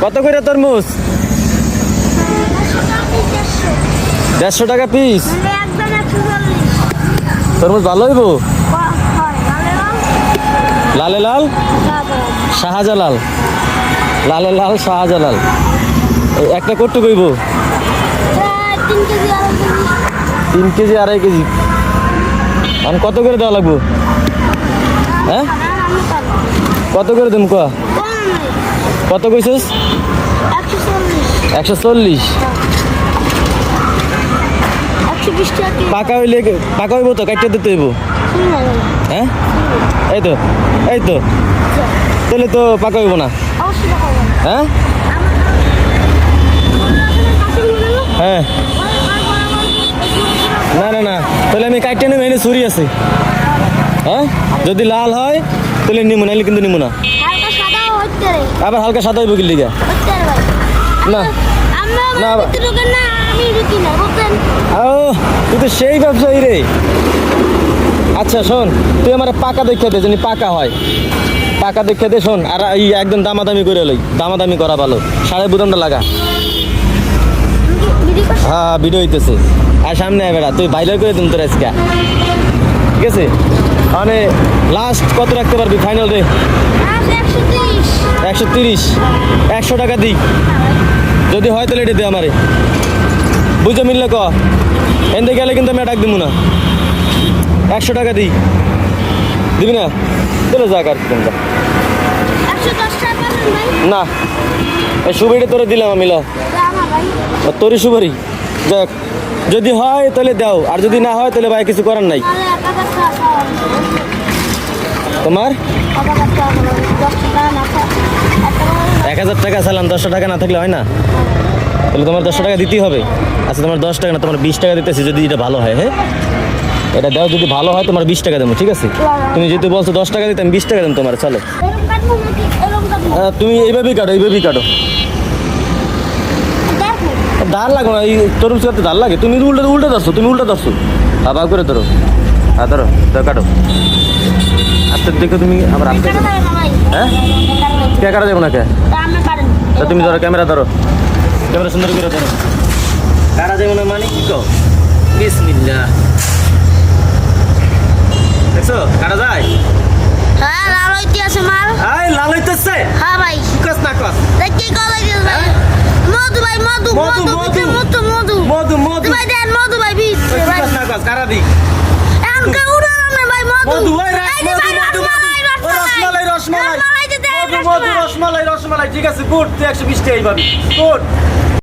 কত করে তরমুজ? 150 টাকা পিস। তরমুজ ভালো হইব? লালে লাল শাহজালাল, লালে লাল শাহজালাল। একটা কত কইব? 3 কেজি 2.5 কেজি। আমি কত করে দেওয়া লাগবো? হ্যাঁ কত করে দেন ক? কত কইছিস? 140। পাকা হইলে পাকা হইব তো কাটতে দিতে হইব। হ্যাঁ এই তো তাহলে তো পাকা হইব না। হ্যাঁ হ্যাঁ না না না তাহলে আমি কাটতে নেব, এনে ছুরি আছে। হ্যাঁ যদি লাল হয় তাহলে নিমু, নাইলে কিন্তু নিমু না। আবার হালকা সাদা হইব কি লিগা? না না ও তুই তো সেই ব্যবসায়ী রে। আচ্ছা শোন, তুই আমার পাকা দেখে দে, জানি পাকা হয়। পাকা দেখে দে শোন, আর এই একদম দামাদামি করে লই, দামাদামি করা ভালো। সাড়ে বুদামটা লাগা। হ্যাঁ ভিডিও হইতেছে, আর সামনে আয় বেড়া, তুই ভাইরাল করে দিন তোর আজকে, ঠিক আছে? মানে লাস্ট কত রাখতে পারবি ফাইনাল রে? 130। 100 টাকা দিই, যদি হয় তাহলে এটা দে আমারে, বুঝে মিললে ক। এনতে গেলে কিন্তু আমি ডাক দিব না। 100 টাকা দিই, দিবি না? চলে যাক আর কি তোমরা। না এই সুবারিটা তোরে দিলাম আমি, তোরই সুবারি। যাক যদি হয় তাহলে দাও, আর যদি না হয় তাহলে ভাই কিছু করার নাই। তোমার 1000 টাকা চালান, 100 টাকা না থাকলে হয় না? তাহলে তোমার 100 টাকা দিতেই হবে। আচ্ছা তোমার 10 টাকা না, তোমার 20 টাকা দিতেছি, যদি এটা ভালো হয়। হ্যাঁ এটা দাও, যদি ভালো হয় তোমার 20 টাকা দেবো, ঠিক আছে? তুমি যেহেতু বলছো 10 টাকা দিতে, আমি 20 টাকা দেবো তোমার, চলো। হ্যাঁ তুমি এইভাবেই কাটো, এইভাবেই কাটো। ধার লাগো না, এই তরুণ সাথে ধার লাগে। তুমি উল্টা ধরছো, তুমি উল্টা ধরছো। ভাগ করে ধরো, হ্যাঁ ধরো, কাটো। আস্তে দেখো তুমি আবার আস্তে। হ্যাঁ কে কাটা যাবো না কে? তা তুমি ধরো, ক্যামেরা ধরো, ক্যামেরা সুন্দর করে ধরো। কাটা যাবো না মানে কি কো? বিসমিল্লাহ। দেখছো কাটা যায়? হ্যাঁ লাল হইতেছে মাল। এই লাল হইতেছে? হ্যাঁ ভাই। কস না কস। দেখি কল হইতেছে ভাই। মধু ভাই, মধু মধু ভাই, দেন মধু ভাই বিশ। কস না কস, কাটা দি। এমকা উড়া না ভাই, মধু ভাই, রসমালাই। ঠিক আছে গুড, তুই 120 টাকাই পাবি। গুড।